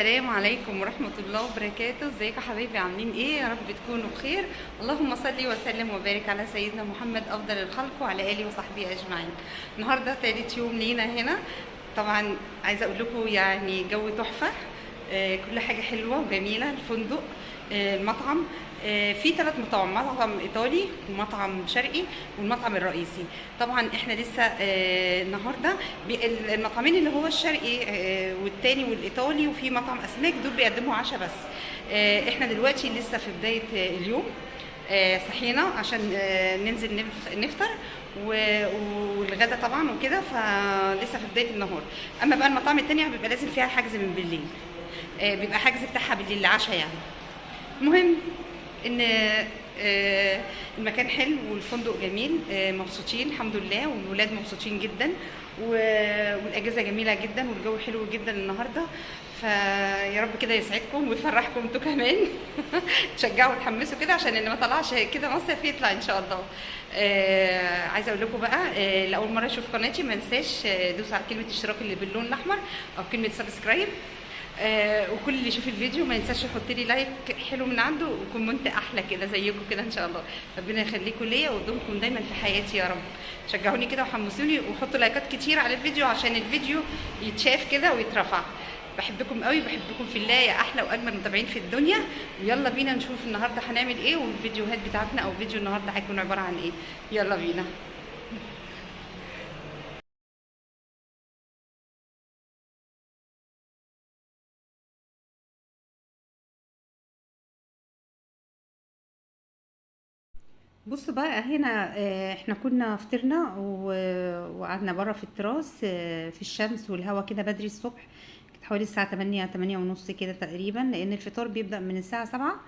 السلام عليكم ورحمة الله وبركاته. ازيكم يا حبايبي؟ عاملين ايه؟ يا رب تكونوا بخير. اللهم صل وسلم وبارك على سيدنا محمد افضل الخلق وعلى اله وصحبه اجمعين. النهارده تالت يوم لينا هنا. طبعا عايزه اقول لكم يعني جو تحفه. كل حاجه حلوه وجميله. الفندق، المطعم، في 3 مطاعم: مطعم ايطالي ومطعم شرقي والمطعم الرئيسي. طبعا احنا لسه النهارده المطعمين اللي هو الشرقي والتاني والايطالي وفي مطعم اسماك، دول بيقدموا عشاء بس. احنا دلوقتي لسه في بدايه اليوم. صحينا عشان ننزل نفطر والغدا طبعا وكده، فلسه في بدايه النهار. اما بقى المطاعم التانية بيبقى لازم فيها حجز من بالليل، بيبقى حجز بتاعها بالليل العشاء يعني. المهم ان المكان حلو والفندق جميل، مبسوطين الحمد لله، والولاد مبسوطين جدا، والاجازه جميله جدا، والجو حلو جدا النهارده. فيا رب كده يسعدكم ويفرحكم انتوا كمان تشجعوا وتحمسوا كده عشان اللي ما طلعش كده مصيف يطلع ان شاء الله. عايزه اقول لكم بقى، لاول مره يشوف قناتي ما انساش دوس على كلمه الاشتراك اللي باللون الاحمر او كلمه سبسكرايب. وكل اللي يشوف الفيديو ما ينساش يحط لي لايك حلو من عنده وكومنت احلى كده زيكم كده ان شاء الله. ربنا يخليكم ليا ويدومكم دايما في حياتي يا رب. شجعوني كده وحمسوني وحطوا لايكات كتير على الفيديو عشان الفيديو يتشاف كده ويترفع. بحبكم قوي، بحبكم في الله يا احلى واجمل متابعين في الدنيا. ويلا بينا نشوف النهارده هنعمل ايه، والفيديوهات بتاعتنا او فيديو النهارده هيكون عباره عن ايه. يلا بينا. بصوا بقى هنا، احنا كنا فطرنا وقعدنا بره في التراس، في الشمس والهوا كده بدري الصبح. كانت حوالي الساعة 8 ونص كده تقريبا، لأن الفطار بيبدأ من الساعة 7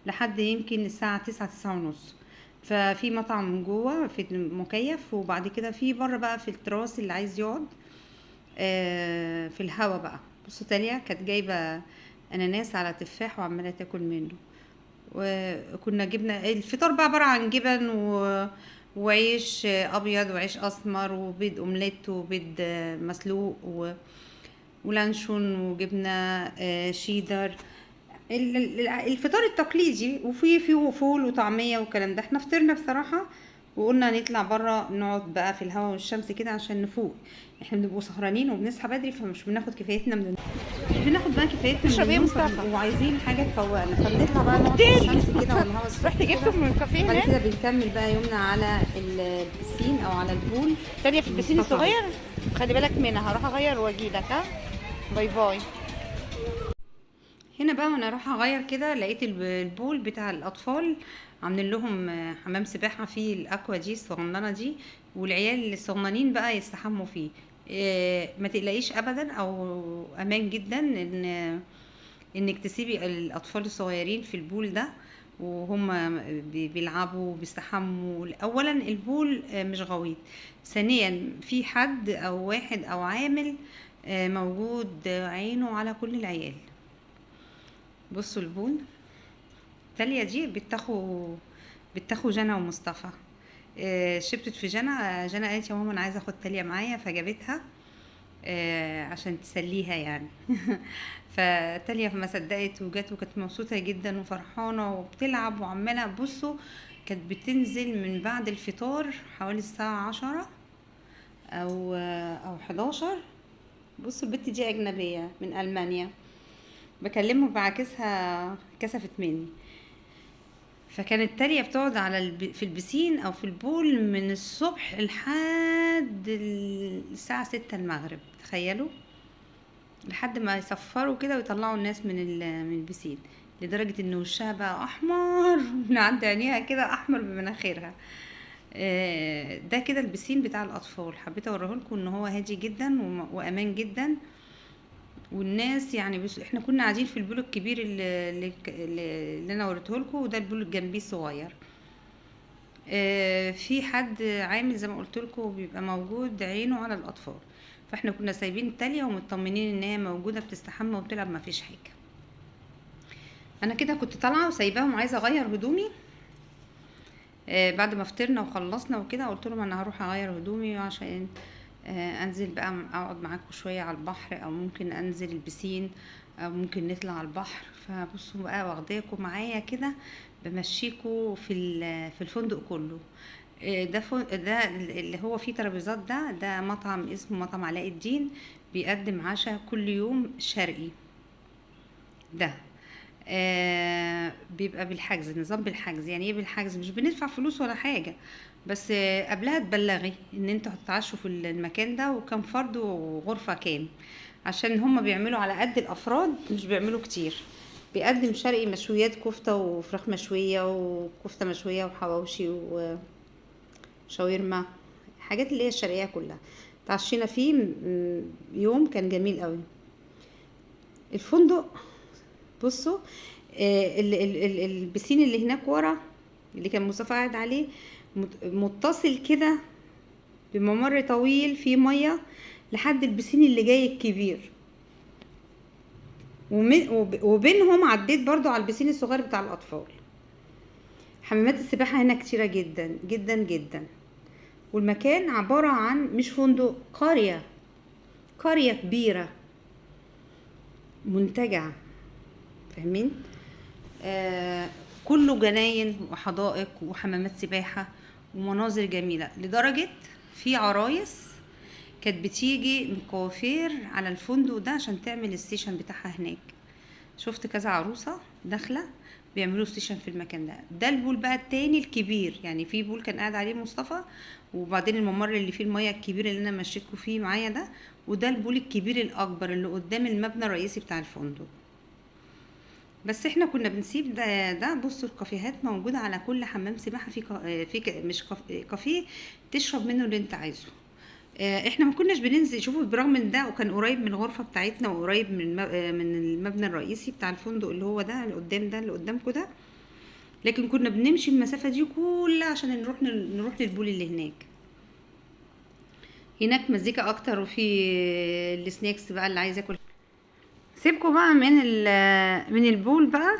لحد يمكن الساعة 9 ونص. ففي مطعم جوه في المكيف، وبعد كده في بره بقى في التراس اللي عايز يقعد في الهوا بقى. بصوا تاليا كانت جايبة أناناس على تفاح وعمالة تاكل منه. وكنا جبنا الفطار بقى عبارة عن جبن وعيش ابيض وعيش اسمر وبيض اومليت وبيض مسلوق ولانشون وجبنه شيدر. الفطار التقليدي، وفي فول وطعميه والكلام ده. احنا فطرنا بصراحه وقلنا نطلع بره نقعد بقى في الهواء والشمس كده عشان نفوق. احنا بنبقوا سهرانين وبنصحى بدري، فمش بناخد كفايتنا مش بناخد بقى كفايتنا من اشرب ايه النوم، مصطفى؟ وعايزين حاجه تفوقنا، فبنطلع بقى نقعد في الشمس كده والهواء رحت السخن كده. جبته من الكافيه بعد هناك. كده بنكمل بقى يومنا على البسين او على البول. تانية في البسين مصطفى الصغير. خلي بالك منها، هروح اغير واجيلك. ها، باي باي. هنا بقى وانا رايحه اغير كده لقيت البول بتاع الاطفال عاملين لهم حمام سباحه فيه الاكوا دي الصغننه دي، والعيال الصغننين بقى يستحموا فيه. ما تقلقيش ابدا، او امان جدا انك تسيبي الاطفال الصغيرين في البول ده وهم بيلعبوا وبيستحموا. اولا البول مش غويط. ثانيا في حد او واحد او عامل موجود عينه على كل العيال. بصوا البول. تاليا دي بتاخو جنى ومصطفى. شبتت في جنى. جنى قالت يا ماما انا عايزه اخد تاليا معايا، فجابتها عشان تسليها يعني فتاليا ما صدقت وجت، وكانت مبسوطه جدا وفرحانه وبتلعب وعماله. بصوا كانت بتنزل من بعد الفطار حوالي الساعه 10 او 11. بصوا البت دي اجنبيه من المانيا، بكلمه بعكسها كسفت مني. فكانت تالية بتقعد على في البسين او في البول من الصبح لحد الساعة 6 المغرب. تخيلوا، لحد ما يصفروا كده ويطلعوا الناس من البسين، لدرجة ان وشها بقى احمر من عند عينيها كده، احمر بمناخيرها. ده كده البسين بتاع الاطفال. حبيت اوريهولكم ان هو هادي جدا وامان جدا. والناس يعني بس احنا كنا قاعدين في البول الكبير اللي انا وريته لكم، وده البول الجنبي الصغير. في حد عامل زي ما قلت لكم بيبقى موجود عينه على الاطفال. فاحنا كنا سايبين التالية ومطمنين ان هي موجوده بتستحمى وبتلعب، ما فيش حاجه. انا كده كنت طالعه وسايباهم، عايزه اغير هدومي. بعد ما فطرنا وخلصنا وكده قلت لهم انا هروح اغير هدومي عشان انزل بقى اقعد معاكم شويه على البحر، او ممكن انزل البسين أو ممكن نطلع على البحر. فبصوا بقى واخداكم معايا كده، بمشيكوا في الفندق كله. ده اللي هو فيه ترابيزات، ده مطعم اسمه مطعم علاء الدين، بيقدم عشاء كل يوم شرقي. ده بيبقى بالحجز، نظام بالحجز. يعني ايه بالحجز؟ مش بندفع فلوس ولا حاجة، بس قبلها تبلغي ان انتوا هتتعشوا في المكان ده وكم فرد وغرفة كام، عشان هما بيعملوا على قد الافراد، مش بيعملوا كتير. بيقدم شرقي، مشويات، كفتة وفراخ مشوية وكفتة مشوية وحواوشي وشاورما، حاجات اللي هي الشرقية كلها. تعشينا فيه يوم كان جميل قوي. الفندق بصوا، البسين اللي هناك ورا اللي كان مصطفى قاعد عليه متصل كده بممر طويل فيه ميه لحد البسين اللي جاي الكبير، وبينهم عديت برضو على البسين الصغير بتاع الاطفال. حمامات السباحة هنا كتيرة جدا جدا جدا، والمكان عبارة عن مش فندق، قرية كبيرة منتجع، فاهمين؟ كله جناين وحدائق وحمامات سباحة ومناظر جميلة، لدرجة في عرايس كانت بتيجي من كوافير على الفندق ده عشان تعمل الستيشن بتاعها هناك. شفت كذا عروسة داخلة بيعملوا ستيشن في المكان ده البول بقى التاني الكبير، يعني في بول كان قاعد عليه مصطفى، وبعدين الممر اللي فيه المية الكبير اللي انا مشيتكم فيه معايا وده البول الكبير الاكبر اللي قدام المبنى الرئيسي بتاع الفندق. بس احنا كنا بنسيب ده. بصوا الكافيهات موجودة على كل حمام سباحة، مش كافيه تشرب منه اللي انت عايزه. احنا ما كناش بننزل. شوفوا برغم ان ده وكان قريب من الغرفة بتاعتنا وقريب من المبنى الرئيسي بتاع الفندق اللي هو ده اللي قدام، ده اللي قدامكم ده، لكن كنا بنمشي المسافة دي كلها عشان نروح للبول اللي هناك مزيكا اكتر، وفي السناكس بقى اللي عايز ياكل. سيبكم بقى من البول بقى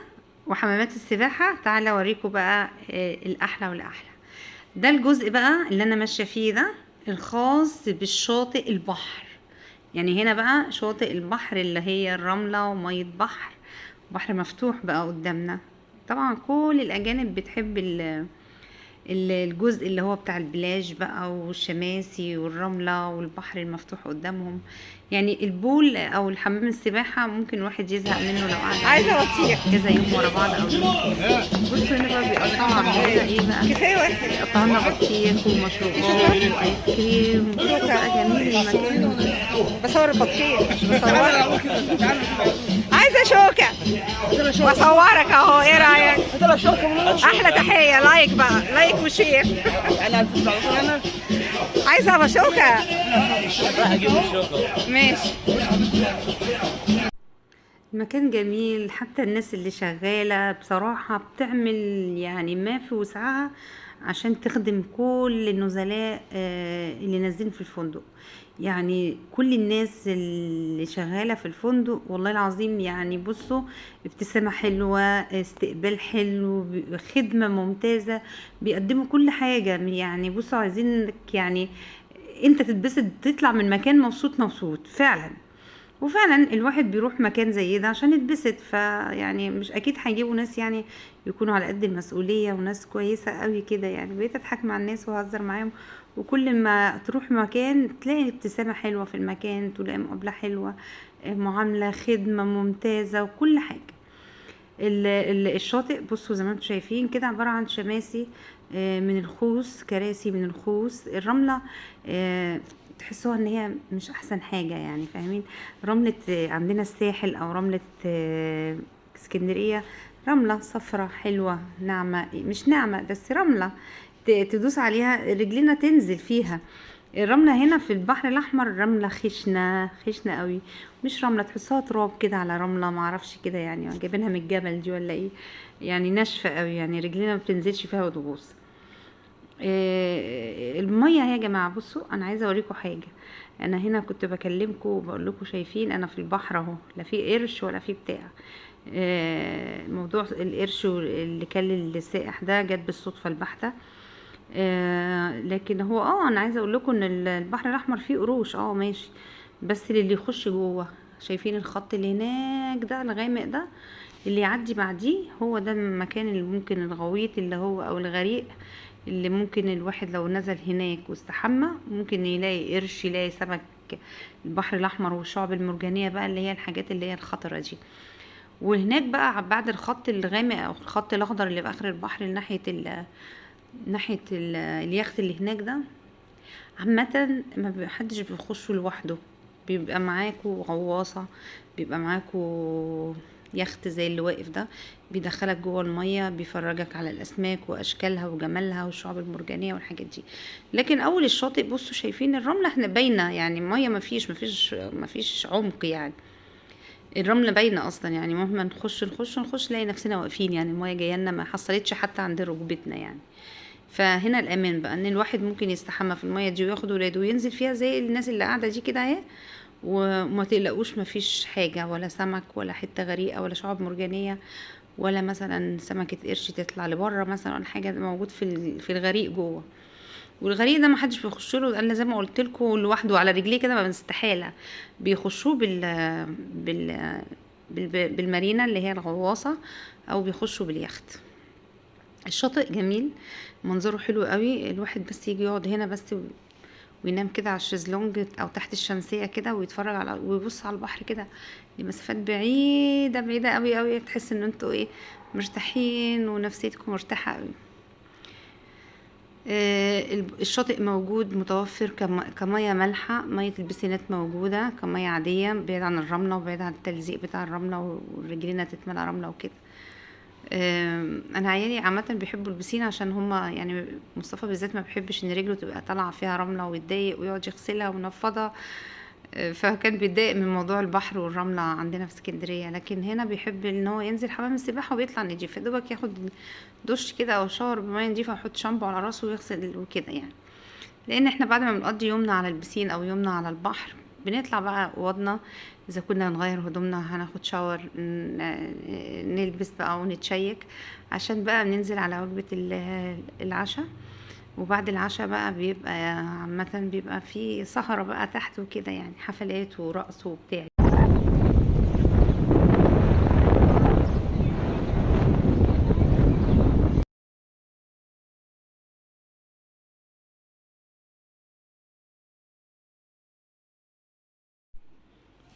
وحمامات السباحة، تعالى اوريكم بقى الاحلى والاحلى. ده الجزء بقى اللي انا ماشية فيه ده الخاص بالشاطئ البحر. يعني هنا بقى شاطئ البحر اللي هي الرملة ومية بحر مفتوح بقى قدامنا. طبعا كل الاجانب بتحب الجزء اللي هو بتاع البلاج بقى والشماسي والرملة والبحر المفتوح قدامهم. يعني البول او الحمام السباحة ممكن الواحد يزهق منه لو قعد عايزة بطيخ كذا يوم ورا بعض او يوم. بصوا هنا بقى بيقطعوا عندنا ايه بقى، كفاية واحد. بيقطعوا لنا بطيخ ومشروبات وايس كريم. بقى جميل المكان. بصور البطيخ. بصورك. عايزة شوكة واصورك اهو، ايه رأيك؟ احلى تحية، لايك بقى، لايك وشير. انا عايزة بشوكة. راح اجيب الشوكه. ماشي. المكان جميل، حتى الناس اللي شغالة بصراحة بتعمل يعني ما في وسعها عشان تخدم كل النزلاء اللي نازلين في الفندق. يعني كل الناس اللي شغالة في الفندق والله العظيم، يعني بصوا ابتسامة حلوة، استقبال حلو، خدمة ممتازة، بيقدموا كل حاجة. يعني بصوا عايزينك يعني انت تتبسط، تطلع من مكان مبسوط فعلا. وفعلا الواحد بيروح مكان زي ده عشان يتبسط، فيعني مش اكيد هيجيبوا ناس يعني يكونوا على قد المسؤولية وناس كويسة قوي كده. يعني بقيت اضحك مع الناس واهزر معاهم، وكل ما تروح مكان تلاقي ابتسامة حلوة في المكان، تلاقي مقابلة حلوة، معاملة، خدمة ممتازة وكل حاجة. الشاطئ بصوا زي ما انتم شايفين كده عبارة عن شماسي من الخوص، كراسي من الخوص. الرملة تحسوها ان هي مش احسن حاجة، يعني فاهمين؟ رملة عندنا الساحل او رملة اسكندرية رملة صفرة حلوة ناعمة، مش ناعمة بس رملة تدوس عليها رجلنا تنزل فيها. الرملة هنا في البحر الاحمر رملة خشنة قوي، مش رملة تحسها تراب كده على رملة، معرفش كده يعني جايبينها من الجبل دي ولا ايه، يعني ناشفة قوي، يعني رجلنا ما بتنزلش فيها وتغوص. المية يا جماعة بصوا انا عايزة اوريكم حاجة. انا هنا كنت بكلمكم وبقول لكم شايفين انا في البحر اهو، لا في قرش ولا في بتاع. موضوع القرش اللي كان السائح ده جت بالصدفة البحتة. لكن هو انا عايزه اقول لكم ان البحر الاحمر فيه قروش ماشي، بس اللي يخش جوه شايفين الخط اللي هناك ده الغامق ده اللي يعدي بعديه، هو ده المكان اللي ممكن الغويط اللي هو او الغريق اللي ممكن الواحد لو نزل هناك واستحمى ممكن يلاقي قرش، يلاقي سمك البحر الاحمر والشعب المرجانيه بقى اللي هي الحاجات اللي هي الخطره دي. وهناك بقى بعد الخط الغامق او الخط الاخضر اللي في اخر البحر ناحيه اليخت اللي هناك ده، عامه ما حدش بيخشه لوحده، بيبقى معاكوا غواصه، بيبقى معاكوا يخت زي اللي واقف ده، بيدخلك جوه الميه، بيفرجك على الاسماك واشكالها وجمالها والشعب المرجانيه والحاجات دي. لكن اول الشاطئ بصوا شايفين الرمله احنا باينه، يعني ميه مفيش عمق، يعني الرمله باينه اصلا، يعني مهما نخش نلاقي نفسنا واقفين، يعني الميه جايه لنا ما حصلتش حتى عند ركبتنا يعني. فهنا الامان بقى ان الواحد ممكن يستحمى في الميه دي وياخد ولاده وينزل فيها زي الناس اللي قاعده دي كده اهي، وما تقلقوش مفيش حاجه، ولا سمك ولا حته غريقه ولا شعاب مرجانيه ولا مثلا سمكه قرش تطلع لبره مثلا ولا حاجه، موجود في الغريق جوه. والغريق ده ما حدش بيخش له، انا زي ما قلت لكم لوحده على رجليه كده ما استحاله، بيخشوه بال بالمارينا اللي هي الغواصه، او بيخشوا باليخت. الشاطئ جميل، منظره حلو قوي، الواحد بس يجي يقعد هنا بس وينام كده على الشезлونج او تحت الشمسيه كده ويتفرج على ويبص على البحر كده لمسافات بعيده بعيده قوي قوي، تحس ان انتوا ايه مرتاحين ونفسيتكم مرتاحه قوي. الشاطئ موجود متوفر كمية مالحة، مية البسينات موجودة كمية عادية بعيد عن الرملة وبعيد عن التلزيق بتاع الرملة ورجلينا تتملى رملة وكده. انا عيالي عامة بيحبوا البسين عشان هما يعني مصطفى بالذات ما بيحبش ان رجله تبقى طالعة فيها رملة ويتضايق ويقعد يغسلها وينفضها، فكان بيتضايق من موضوع البحر والرملة عندنا في اسكندرية. لكن هنا بيحب ان هو ينزل حمام السباحة وبيطلع نضيف، دوبك ياخد دش كده او شاور بمية نضيفة ويحط شامبو على راسه ويغسل وكده يعني. لان احنا بعد ما بنقضي يومنا على البسين او يومنا على البحر بنطلع بقى اوضنا، اذا كنا نغير هدومنا هناخد شاور، نلبس بقى ونتشيك عشان بقى ننزل على وجبة العشاء. وبعد العشاء بقى بيبقى عامة بيبقى في سهرة بقى تحت وكده، يعني حفلات ورقص وبتاع.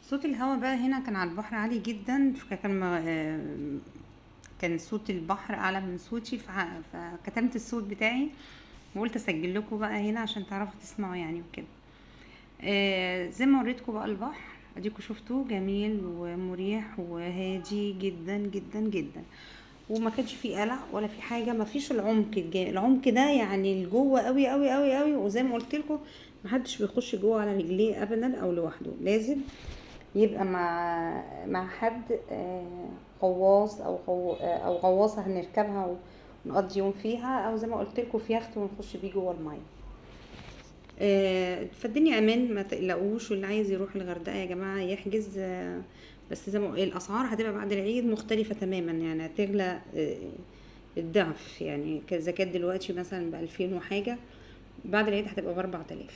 صوت الهواء بقى هنا كان على البحر عالي جدا، كان صوت البحر اعلى من صوتي، فكتمت الصوت بتاعي وقلت اسجل لكم بقى هنا عشان تعرفوا تسمعوا يعني وكده. زي ما وريتكم بقى البحر اديكم شفتوه جميل ومريح وهادي جدا جدا جدا، وما كانش فيه قلق ولا في حاجه، ما فيش العمق ده يعني لجوه قوي قوي قوي قوي. وزي ما قلت لكم ما حدش بيخش جوه على رجليه ابدا او لوحده، لازم يبقى مع حد غواص او غواصه هنركبها ونقضي يوم فيها، او زي ما قلت لكم في يخت ونخش بيه جوه الميه. فالدنيا امان ما تقلقوش، واللي عايز يروح الغردقه يا جماعه يحجز. بس زي ما الاسعار هتبقى بعد العيد مختلفه تماما، يعني هتغلى الضعف، يعني اذا كانت دلوقتي مثلا ب2000 وحاجه بعد العيد هتبقى ب4000.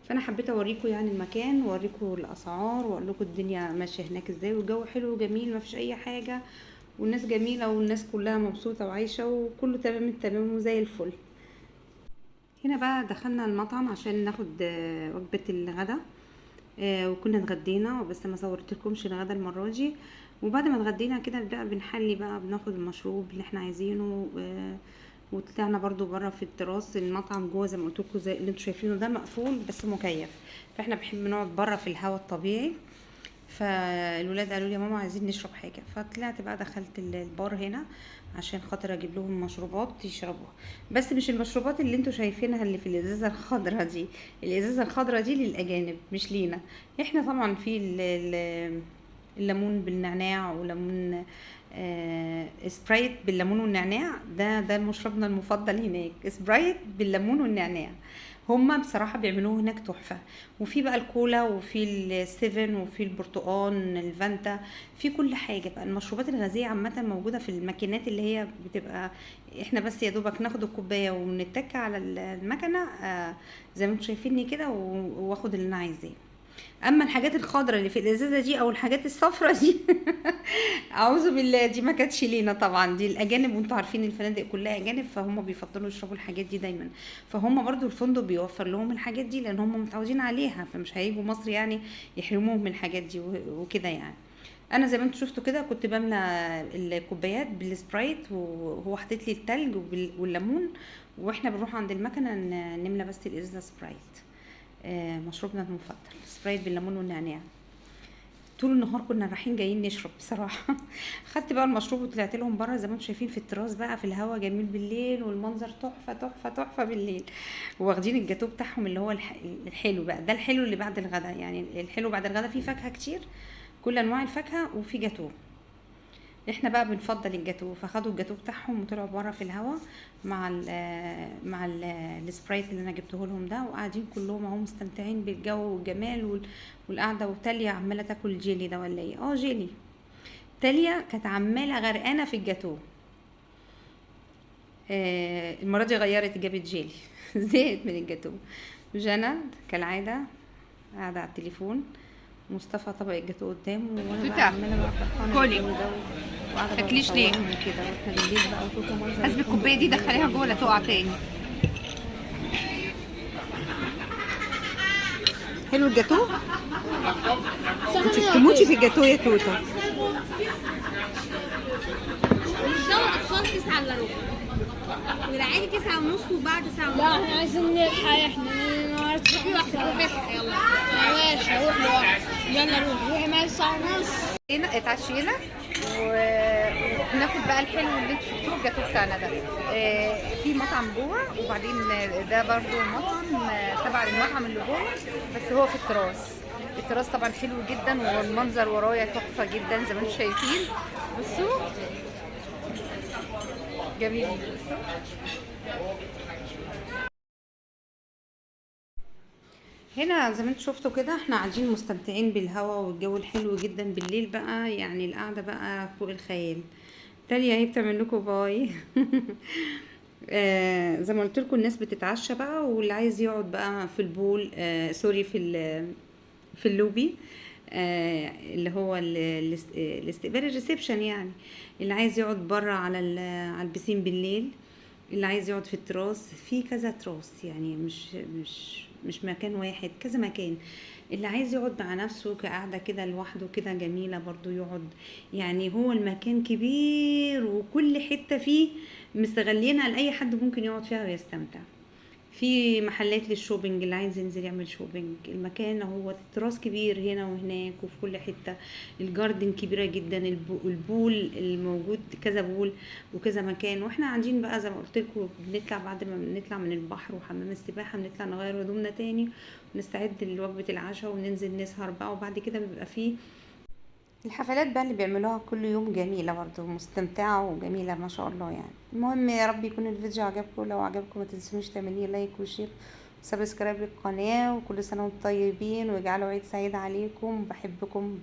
فانا حبيت اوريكم يعني المكان واوريكم الاسعار واقول لكم الدنيا ماشيه هناك ازاي، والجو حلو وجميل ما فيش اي حاجه، والناس جميله والناس كلها مبسوطه وعايشه وكله تمام التمام وزي الفل. هنا بقى دخلنا المطعم عشان ناخد وجبه الغدا، وكنا اتغدينا بس ما صورتلكمش الغدا المره دي. وبعد ما اتغدينا كده بقى بنحلي بقى، بناخد المشروب اللي احنا عايزينه، وطلعنا برضو بره في التراس. المطعم جوه زي ما قلت لكم زي اللي انتوا شايفينه ده مقفول بس مكيف، فاحنا بنحب نقعد بره في الهواء الطبيعي. فالولاد قالوا لي يا ماما عايزين نشرب حاجه، فطلعت بقى دخلت البار هنا عشان خاطر اجيب لهم مشروبات يشربوها، بس مش المشروبات اللي انتوا شايفينها اللي في الازازه الخضراء دي. الازازه الخضراء دي للاجانب مش لينا احنا. طبعا في الليمون بالنعناع وليمون سبرايت بالليمون والنعناع، ده مشروبنا المفضل هناك، سبرايت بالليمون والنعناع. هما بصراحه بيعملوه هناك تحفه. وفي بقى الكولا وفي السيفن وفي البرتقال الفانتا، في كل حاجه بقى. المشروبات الغازيه عامه موجوده في الماكينات اللي هي بتبقى احنا بس يا دوبك ناخد الكوبايه ونتك على المكنه زي ما انتم شايفيني كده واخد اللي انا عايزاه. اما الحاجات الخضراء اللي في الازازه دي او الحاجات الصفراء دي اعوذ بالله، دي ما كانتش لينا طبعا، دي الاجانب، وانتوا عارفين الفنادق كلها اجانب فهم بيفضلوا يشربوا الحاجات دي دايما. فهم برضو الفندق بيوفر لهم الحاجات دي لان هم متعودين عليها، فمش هيجوا مصر يعني يحرموهم من الحاجات دي وكده يعني. انا زي ما انتوا شفتوا كده كنت بملى الكوبايات بالسبرايت، وهو حاطط لي التلج والليمون، واحنا بنروح عند المكنه نملى بس الازازه سبرايت. مشروبنا المفضل سبرايت بالليمون والنعناع. طول النهار كنا رايحين جايين نشرب بصراحه. خدت بقى المشروب وطلعت لهم بره زي ما انتم شايفين في التراس بقى، في الهوا جميل بالليل والمنظر تحفه تحفه تحفه بالليل. واخدين الجاتوه بتاعهم اللي هو الحلو بقى، ده الحلو اللي بعد الغداء، يعني الحلو بعد الغداء فيه فاكهه كتير، كل انواع الفاكهه وفي جاتوه. احنا بقى بنفضل الجاتوه، فخدوا الجاتوه بتاعهم وطلعوا بره في الهوا مع السبرايت اللي انا جبته لهم ده، وقاعدين كلهم اهو مستمتعين بالجو والجمال والقعده. وتاليا عماله تاكل الجيلي ده ولا ايه؟ جيلي. تاليا كانت عماله غرقانه في الجاتوه. المره دي غيرت جابت جيلي. زهقت من الجاتوه. جنى كالعاده قاعده على التليفون، مصطفى طبق الجاتوه قدامه، وانا بقى عماله بقى فرحانه كلي. بالجو ده، وقاعده بقى تاكليش ليه؟ بصورهم كده، واحنا بالليل بقى وشوفوا منظر حسب الكوبايه دي دخليها جوه لا تقع تاني. حلو الجاتوه؟ انت بتموتي في الجاتوه يا توته. الجو اطفال 9 الا ربع، والعادي 9 ونص وبعد ساعه ونص. لا احنا عايزين نلحق، احنا النهارده في واحده روحي يلا. ماشي هروح لوحدي. يلا روحي معايا الساعة ونص. اتعشينا وناكل بقى الحلو اللي انتوا شفتوه الجاتوه بتاعنا ده. في مطعم جوه، وبعدين ده برضو مطعم تبع المطعم اللي جوه، بس هو في التراس طبعا حلو جدا، والمنظر ورايا تحفه جدا زي ما انتم شايفين. بصوا جميل. هنا زي ما انتوا شفتوا كده احنا قاعدين مستمتعين بالهوا والجو الحلو جدا بالليل بقى، يعني القعده بقى فوق الخيال. تاليا هي بتعمل لكم باي. زي ما قلت لكم الناس بتتعشى بقى، واللي عايز يقعد بقى في البول سوري في اللوبي، اللي هو الاستقبال الريسبشن، يعني اللي عايز يقعد بره على البسين بالليل، اللي عايز يقعد في التراس، في كذا تراس يعني مش مكان واحد، كذا مكان. اللي عايز يقعد مع نفسه كقعدة كده لوحده كده جميلة برضو يقعد، يعني هو المكان كبير وكل حتة فيه مستغلينها لأي حد ممكن يقعد فيها ويستمتع. في محلات للشوبينج، اللي عايز ينزل يعمل شوبينج، المكان هو التراس كبير هنا وهناك وفي كل حتة. الجاردن كبيرة جدا، البول الموجود كذا بول وكذا مكان. واحنا قاعدين بقى زي ما قلت لكم بنطلع بعد ما بنطلع من البحر وحمام السباحة، بنطلع نغير هدومنا تاني ونستعد لوجبة العشاء وننزل نسهر بقى. وبعد كده بيبقى فيه الحفلات بقى اللي بيعملوها كل يوم، جميلة برضو مستمتعة وجميلة ما شاء الله يعني. المهم يا رب يكون الفيديو عجبكم، لو عجبكم ما تنسونيش تعمليه لايك وشير وسبسكرايب للقناة، وكل سنة وانتم طيبين، ويجعلوا عيد سعيد عليكم. بحبكم.